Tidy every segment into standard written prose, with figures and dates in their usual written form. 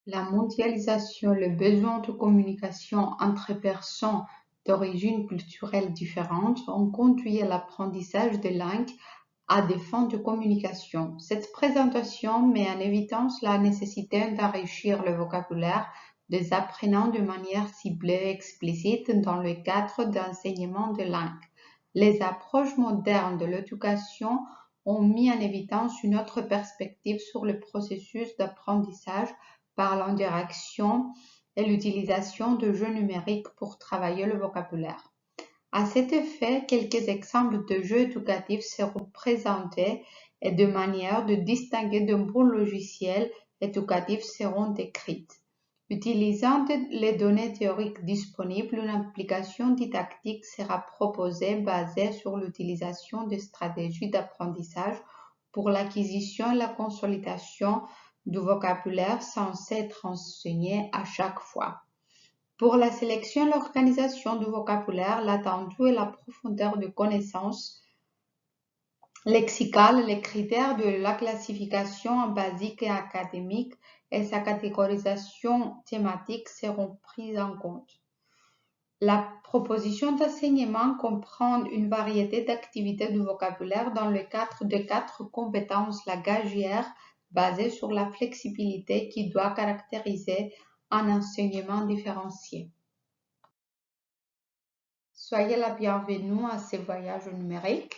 La mondialisation, le besoin de communication entre personnes d'origine culturelle différente ont conduit à l'apprentissage des langues à des fins de communication. Cette présentation met en évidence la nécessité d'enrichir le vocabulaire des apprenants de manière ciblée et explicite dans le cadre d'enseignement de langue. Les approches modernes de l'éducation ont mis en évidence une autre perspective sur le processus d'apprentissage par l'interaction et l'utilisation de jeux numériques pour travailler le vocabulaire. À cet effet, quelques exemples de jeux éducatifs seront présentés et de manières de distinguer d'un bon logiciel éducatif seront décrites. Utilisant les données théoriques disponibles, une application didactique sera proposée basée sur l'utilisation de stratégies d'apprentissage pour l'acquisition et la consolidation du vocabulaire censé être enseigné à chaque fois. Pour la sélection et l'organisation du vocabulaire, l'attendu et la profondeur de connaissances lexicales, les critères de la classification en basique et académique et sa catégorisation thématique seront pris en compte. La proposition d'enseignement comprend une variété d'activités du vocabulaire dans le cadre de 4 compétences langagières basées sur la flexibilité qui doit caractériser un enseignement différencié. Soyez la bienvenue à ce voyage numérique.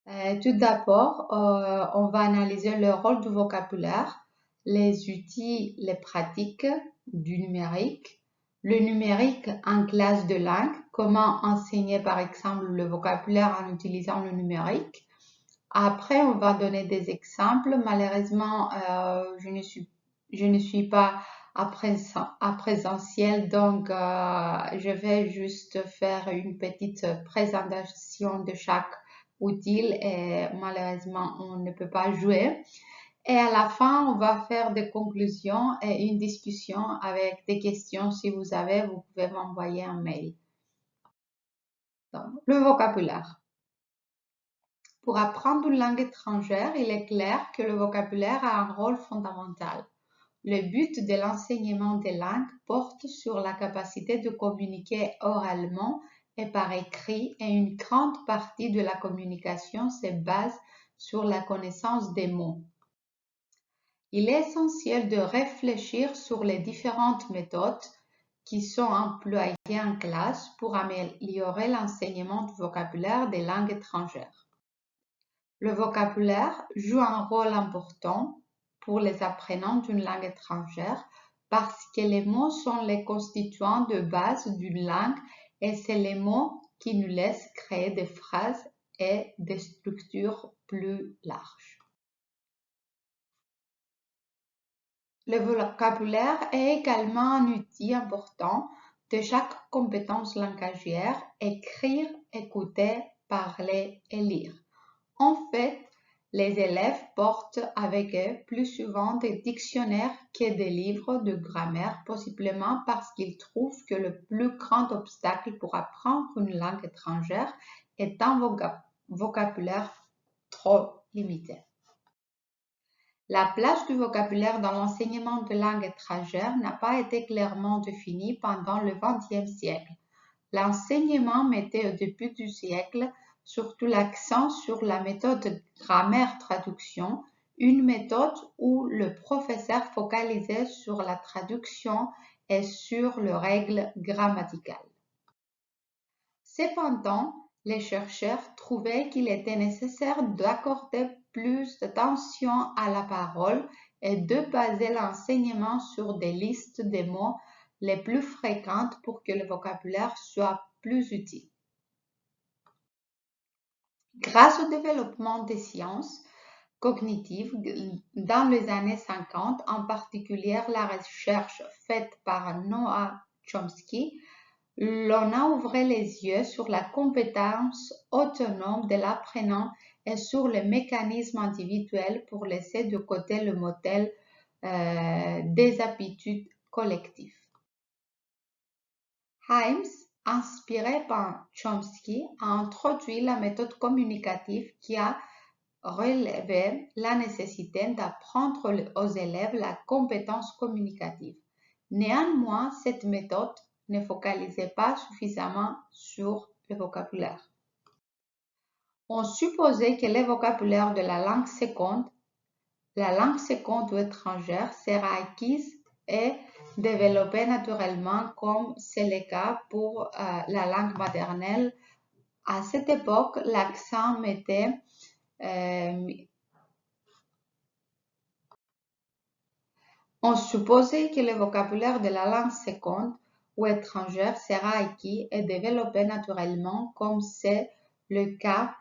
Tout d'abord, on va analyser le rôle du vocabulaire, les outils, les pratiques du numérique, le numérique en classe de langue, comment enseigner par exemple le vocabulaire en utilisant le numérique. Après, on va donner des exemples. Malheureusement, je ne suis pas à présentiel, donc je vais juste faire une petite présentation de chaque outil et malheureusement, on ne peut pas jouer. Et à la fin, on va faire des conclusions et une discussion avec des questions. Si vous avez, vous pouvez m'envoyer un mail. Donc, le vocabulaire. Pour apprendre une langue étrangère, il est clair que le vocabulaire a un rôle fondamental. Le but de l'enseignement des langues porte sur la capacité de communiquer oralement et par écrit, et une grande partie de la communication se base sur la connaissance des mots. Il est essentiel de réfléchir sur les différentes méthodes qui sont employées en classe pour améliorer l'enseignement du vocabulaire des langues étrangères. Le vocabulaire joue un rôle important pour les apprenants d'une langue étrangère parce que les mots sont les constituants de base d'une langue et c'est les mots qui nous laissent créer des phrases et des structures plus larges. Le vocabulaire est également un outil important de chaque compétence langagière: écrire, écouter, parler et lire. En fait, les élèves portent avec eux plus souvent des dictionnaires que des livres de grammaire, possiblement parce qu'ils trouvent que le plus grand obstacle pour apprendre une langue étrangère est un vocabulaire trop limité. La place du vocabulaire dans l'enseignement de langues étrangères n'a pas été clairement définie pendant le XXe siècle. L'enseignement mettait au début du siècle surtout l'accent sur la méthode grammaire-traduction, une méthode où le professeur focalisait sur la traduction et sur les règles grammaticales. Cependant, les chercheurs trouvaient qu'il était nécessaire d'accorder plus d'attention à la parole et de baser l'enseignement sur des listes des mots les plus fréquentes pour que le vocabulaire soit plus utile. Grâce au développement des sciences cognitives dans les années 50, en particulier la recherche faite par Noam Chomsky, l'on a ouvert les yeux sur la compétence autonome de l'apprenant et sur les mécanismes individuels pour laisser de côté le modèle des habitudes collectives. Himes, inspiré par Chomsky, a introduit la méthode communicative qui a relevait la nécessité d'apprendre aux élèves la compétence communicative. Néanmoins, cette méthode ne focalisait pas suffisamment sur le vocabulaire. On supposait que le vocabulaire de la langue seconde ou étrangère sera acquise et développée naturellement comme c'est le cas pour la langue maternelle. À cette époque, l'accent mettait on supposait que le vocabulaire de la langue seconde ou étrangère sera acquis et développé naturellement comme c'est le cas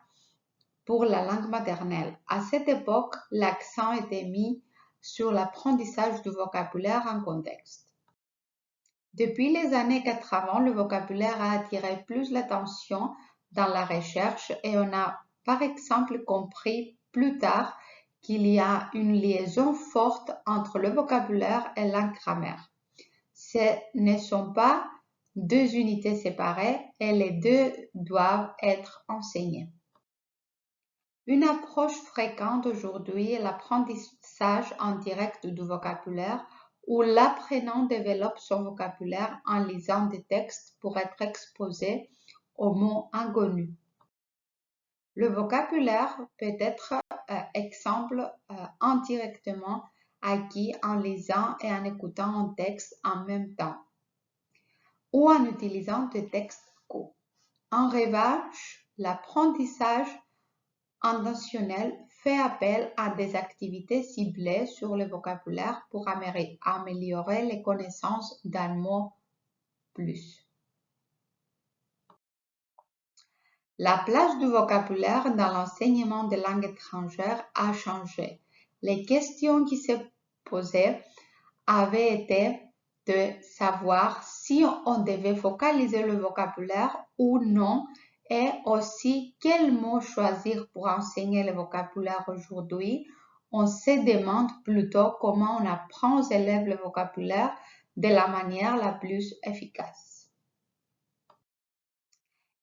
pour la langue maternelle. À cette époque, l'accent était mis sur l'apprentissage du vocabulaire en contexte. Depuis les années 80, le vocabulaire a attiré plus l'attention dans la recherche et on a par exemple compris plus tard qu'il y a une liaison forte entre le vocabulaire et la grammaire. Ce ne sont pas deux unités séparées et les deux doivent être enseignées. Une approche fréquente aujourd'hui est l'apprentissage en direct du vocabulaire où l'apprenant développe son vocabulaire en lisant des textes pour être exposé aux mots inconnus. Le vocabulaire peut être, indirectement acquis en lisant et en écoutant un texte en même temps ou en utilisant des textes courts. En revanche, l'apprentissage intentionnel fait appel à des activités ciblées sur le vocabulaire pour améliorer les connaissances d'un mot plus. La place du vocabulaire dans l'enseignement des langues étrangères a changé. Les questions qui se posaient avaient été de savoir si on devait focaliser le vocabulaire ou non et aussi quel mot choisir pour enseigner le vocabulaire aujourd'hui. On se demande plutôt comment on apprend aux élèves le vocabulaire de la manière la plus efficace.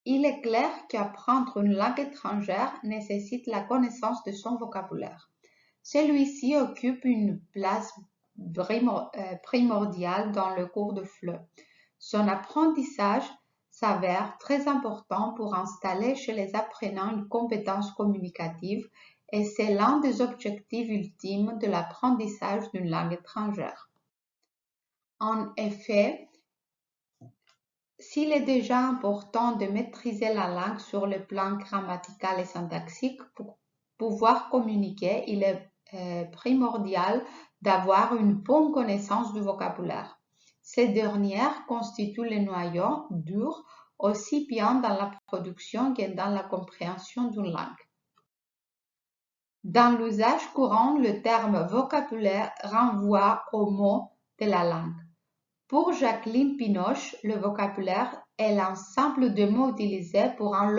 Il est clair qu'apprendre une langue étrangère nécessite la connaissance de son vocabulaire. Celui-ci occupe une place primordiale dans le cours de FLE. Son apprentissage s'avère très important pour installer chez les apprenants une compétence communicative et c'est l'un des objectifs ultimes de l'apprentissage d'une langue étrangère. En effet, s'il est déjà important de maîtriser la langue sur le plan grammatical et syntaxique pour pouvoir communiquer, il est primordial d'avoir une bonne connaissance du vocabulaire. Ces dernières constituent le noyau dur aussi bien dans la production que dans la compréhension d'une langue. Dans l'usage courant, le terme vocabulaire renvoie aux mots de la langue. Pour Jacqueline Pinoche, le vocabulaire est l'ensemble de mots utilisés pour un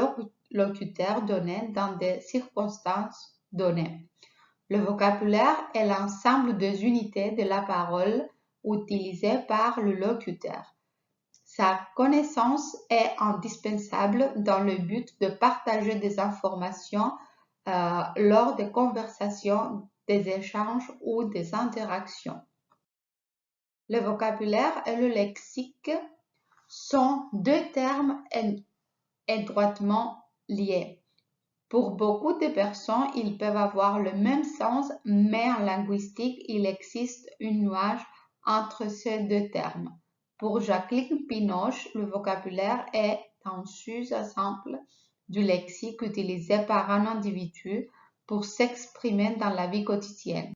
locuteur donné dans des circonstances données. Le vocabulaire est l'ensemble des unités de la parole utilisées par le locuteur. Sa connaissance est indispensable dans le but de partager des informations lors des conversations, des échanges ou des interactions. Le vocabulaire et le lexique sont deux termes étroitement liés. Pour beaucoup de personnes, ils peuvent avoir le même sens, mais en linguistique, il existe une nuage entre ces deux termes. Pour Jacqueline Pinoche, le vocabulaire est un sous-ensemble du lexique utilisé par un individu pour s'exprimer dans la vie quotidienne.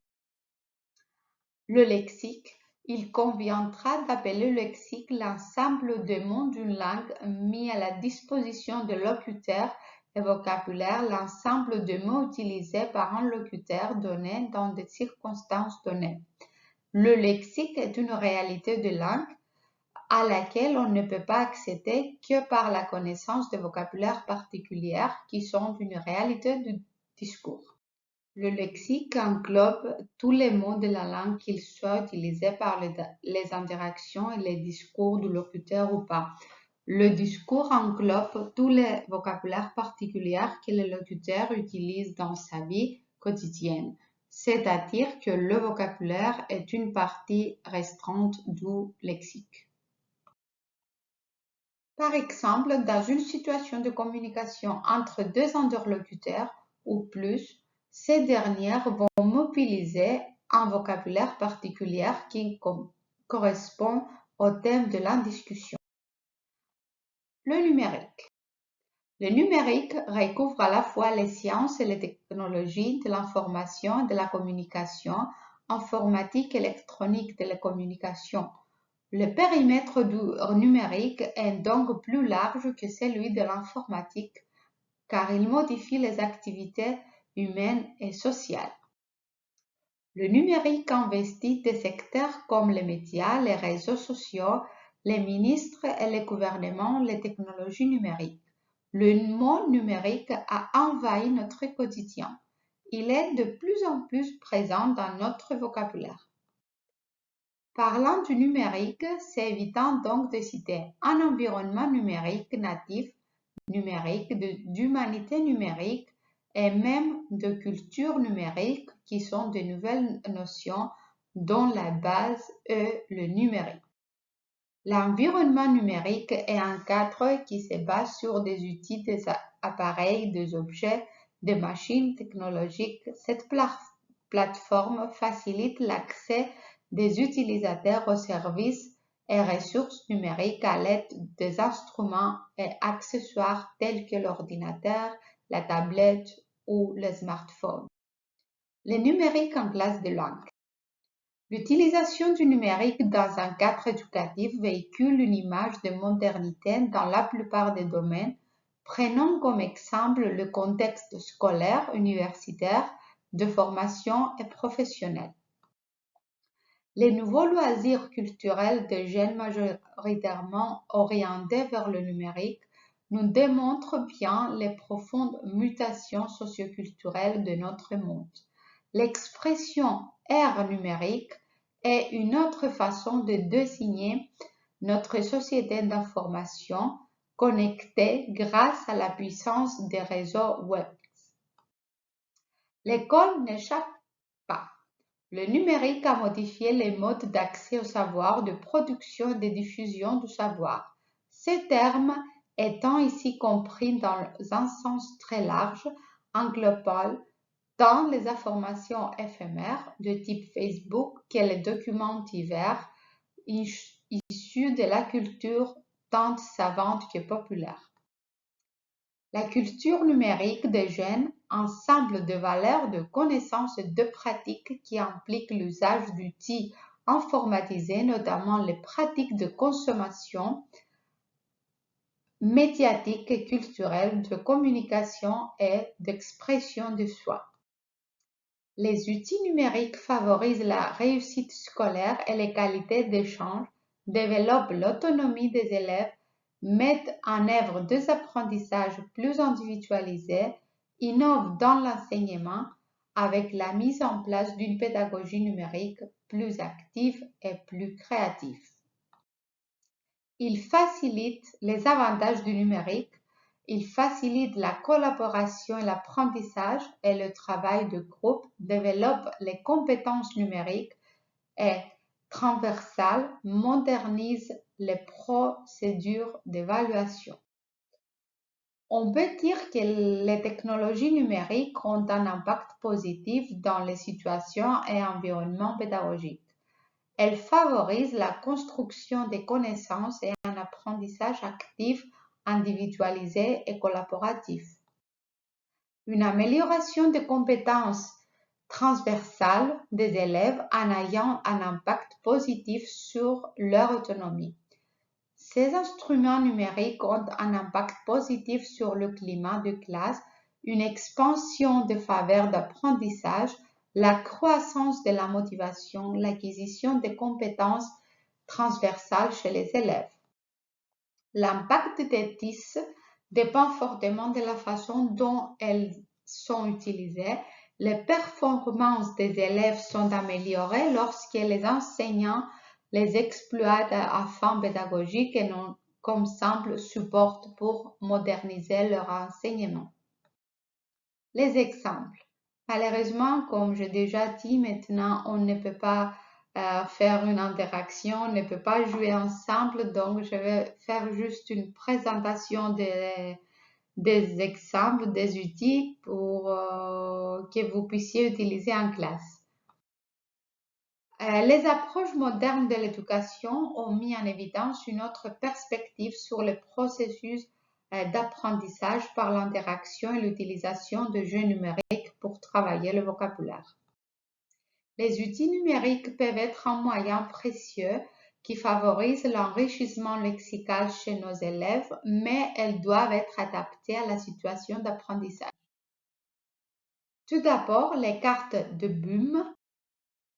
Le lexique, il conviendra d'appeler lexique l'ensemble des mots d'une langue mis à la disposition de locuteurs et vocabulaire l'ensemble de mots utilisés par un locuteur donné dans des circonstances données. Le lexique est une réalité de langue à laquelle on ne peut pas accéder que par la connaissance de vocabulaires particulières qui sont une réalité du discours. Le lexique englobe tous les mots de la langue, qu'ils soient utilisés par les interactions et les discours du locuteur ou pas. Le discours englobe tous les vocabulaires particuliers que le locuteur utilise dans sa vie quotidienne, c'est-à-dire que le vocabulaire est une partie restreinte du lexique. Par exemple, dans une situation de communication entre deux interlocuteurs ou plus, ces dernières vont mobiliser un vocabulaire particulier qui correspond au thème de la discussion. Le numérique. Le numérique recouvre à la fois les sciences et les technologies de l'information et de la communication, informatique, électronique, télécommunication. Le périmètre du numérique est donc plus large que celui de l'informatique, car il modifie les activités humaines et sociales. Le numérique investit des secteurs comme les médias, les réseaux sociaux, les ministres et les gouvernements, les technologies numériques. Le mot numérique a envahi notre quotidien. Il est de plus en plus présent dans notre vocabulaire. Parlant du numérique, c'est évident donc de citer un environnement numérique natif, numérique, d'humanité numérique et même de culture numérique qui sont de nouvelles notions dont la base est le numérique. L'environnement numérique est un cadre qui se base sur des outils, des appareils, des objets, des machines technologiques. Cette plateforme facilite l'accès des utilisateurs aux services et ressources numériques à l'aide des instruments et accessoires tels que l'ordinateur, la tablette ou le smartphone. Le numérique en classe de langue. L'utilisation du numérique dans un cadre éducatif véhicule une image de modernité dans la plupart des domaines. Prenons comme exemple le contexte scolaire, universitaire, de formation et professionnel. Les nouveaux loisirs culturels des jeunes majoritairement orientés vers le numérique nous démontrent bien les profondes mutations socioculturelles de notre monde. L'expression ère numérique est une autre façon de désigner notre société d'information connectée grâce à la puissance des réseaux web. L'école n'échappe pas. Le numérique a modifié les modes d'accès au savoir, de production et de diffusion du savoir. Ces termes étant ici compris dans un sens très large, englobant tant les informations éphémères de type Facebook que les documents divers issus de la culture tant savante que populaire. La culture numérique des jeunes, ensemble de valeurs, de connaissances et de pratiques qui impliquent l'usage d'outils informatisés, notamment les pratiques de consommation médiatique et culturelle, de communication et d'expression de soi. Les outils numériques favorisent la réussite scolaire et les qualités d'échange, développent l'autonomie des élèves, mettent en œuvre des apprentissages plus individualisés, innovent dans l'enseignement avec la mise en place d'une pédagogie numérique plus active et plus créative. Ils facilitent les avantages du numérique. Il facilite la collaboration et l'apprentissage et le travail de groupe, développe les compétences numériques et transversales, modernise les procédures d'évaluation. On peut dire que les technologies numériques ont un impact positif dans les situations et environnements pédagogiques. Elles favorisent la construction des connaissances et un apprentissage actif, individualisé et collaboratif. Une amélioration des compétences transversales des élèves en ayant un impact positif sur leur autonomie. Ces instruments numériques ont un impact positif sur le climat de classe, une expansion des faveurs d'apprentissage, la croissance de la motivation, l'acquisition des compétences transversales chez les élèves. L'impact des TIS dépend fortement de la façon dont elles sont utilisées. Les performances des élèves sont améliorées lorsque les enseignants les exploitent à fin pédagogique et non comme simple support pour moderniser leur enseignement. Les exemples. Malheureusement, comme j'ai déjà dit, maintenant, on ne peut pas faire une interaction, on ne peut pas jouer ensemble, donc je vais faire juste une présentation des exemples, des outils pour que vous puissiez utiliser en classe. Les approches modernes de l'éducation ont mis en évidence une autre perspective sur le processus d'apprentissage par l'interaction et l'utilisation de jeux numériques pour travailler le vocabulaire. Les outils numériques peuvent être un moyen précieux qui favorise l'enrichissement lexical chez nos élèves, mais elles doivent être adaptées à la situation d'apprentissage. Tout d'abord, les cartes de BUM.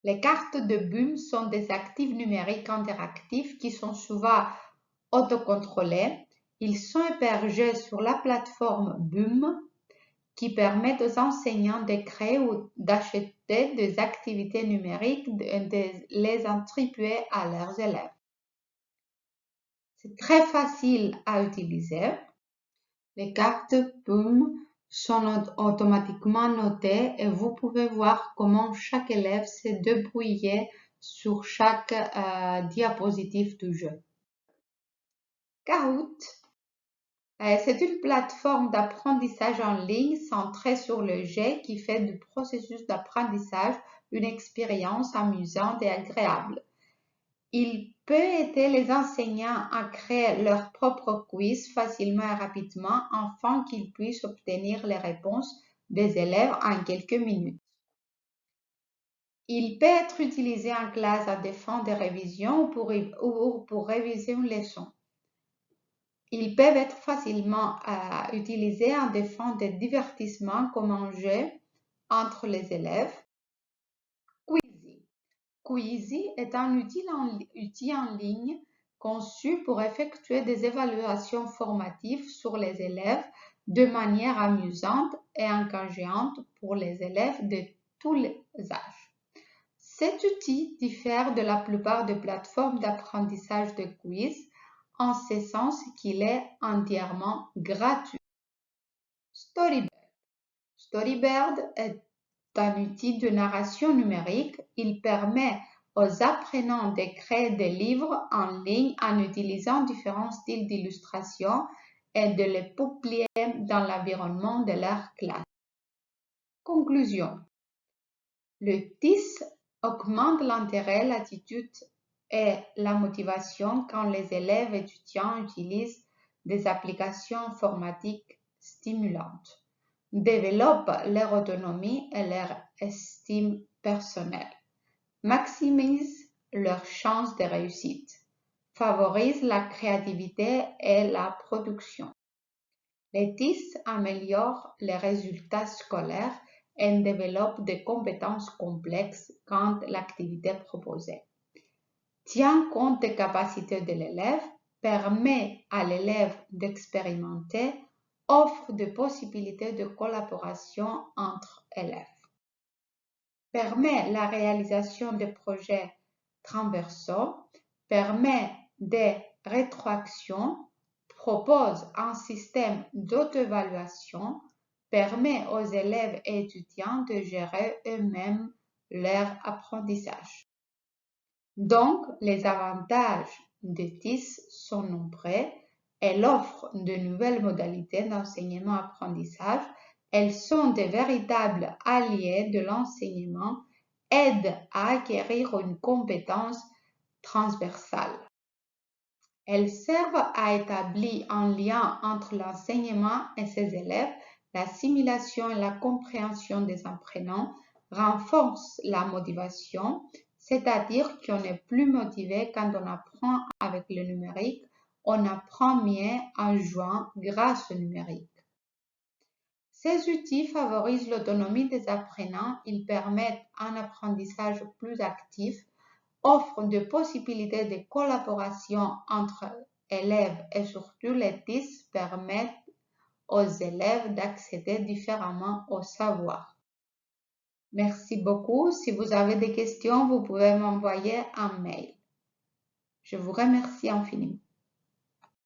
Les cartes de BUM sont des actifs numériques interactifs qui sont souvent autocontrôlés. Ils sont hébergés sur la plateforme BUM qui permet aux enseignants de créer ou d'acheter des activités numériques et de les attribuer à leurs élèves. C'est très facile à utiliser. Les cartes BUM sont automatiquement notées et vous pouvez voir comment chaque élève s'est débrouillé sur chaque diapositive du jeu. Kahoot, c'est une plateforme d'apprentissage en ligne centrée sur le jeu qui fait du processus d'apprentissage une expérience amusante et agréable. Il peut aider les enseignants à créer leur propre quiz facilement et rapidement afin qu'ils puissent obtenir les réponses des élèves en quelques minutes. Il peut être utilisé en classe à des fins de révision ou pour réviser une leçon. Ils peuvent être facilement utilisés en des fins de divertissement comme un jeu entre les élèves. Quizy est un outil en ligne conçu pour effectuer des évaluations formatives sur les élèves de manière amusante et engageante pour les élèves de tous les âges. Cet outil diffère de la plupart des plateformes d'apprentissage de quiz en ce sens qu'il est entièrement gratuit. Storybird est un outil de narration numérique. Il permet aux apprenants de créer des livres en ligne en utilisant différents styles d'illustration et de les publier dans l'environnement de leur classe. Conclusion. Le TIS augmente l'intérêt, l'attitude et la motivation quand les élèves étudiants utilisent des applications informatiques stimulantes, développent leur autonomie et leur estime personnelle, maximisent leurs chances de réussite, favorisent la créativité et la production. Les TIS améliorent les résultats scolaires et développent des compétences complexes quand l'activité proposée tient compte des capacités de l'élève, permet à l'élève d'expérimenter, offre des possibilités de collaboration entre élèves, permet la réalisation de projets transversaux, permet des rétroactions, propose un système d'auto-évaluation, permet aux élèves et étudiants de gérer eux-mêmes leur apprentissage. Donc, les avantages de TIS sont nombreux. Elle offre de nouvelles modalités d'enseignement-apprentissage. Elles sont de véritables alliés de l'enseignement, aident à acquérir une compétence transversale. Elles servent à établir un lien entre l'enseignement et ses élèves, l'assimilation et la compréhension des apprenants, renforcent la motivation, c'est-à-dire qu'on est plus motivé quand on apprend avec le numérique, on apprend mieux en jouant grâce au numérique. Ces outils favorisent l'autonomie des apprenants, ils permettent un apprentissage plus actif, offrent des possibilités de collaboration entre élèves et surtout les TIS permettent aux élèves d'accéder différemment au savoir. Merci beaucoup. Si vous avez des questions, vous pouvez m'envoyer un mail. Je vous remercie infiniment.